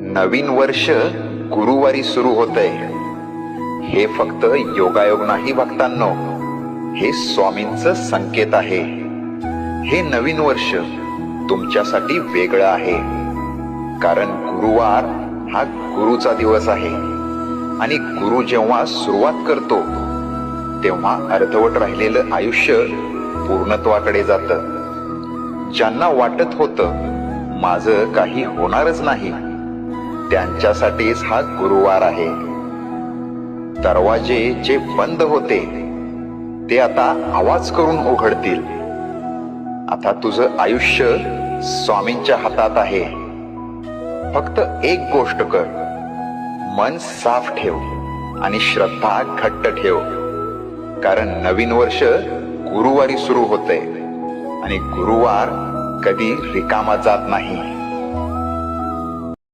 नवीन वर्ष गुरुवारी सुरू होतंय. हे फक्त योगायोग नाही भक्तांनो, हे स्वामींचं संकेत आहे. हे नवीन वर्ष तुमच्यासाठी वेगळं आहे, कारण गुरुवार हा गुरुचा दिवस आहे. आणि गुरु जेव्हा सुरुवात करतो तेव्हा अर्धवट राहिलेलं आयुष्य पूर्णत्वाकडे जातं. ज्यांना वाटत होतं माझं काही होणारच नाही, त्यांच्यासाठीच हा गुरुवार आहे. दरवाजे जे बंद होते ते आता आवाज करून उघडतील. आता तुझं आयुष्य स्वामींच्या हातात आहे. फक्त एक गोष्ट कर, मन साफ ठेव आणि श्रद्धा घट्ट ठेव, कारण नवीन वर्ष गुरुवारी सुरू होतंय आणि गुरुवार कधी रिकामा जात नाही.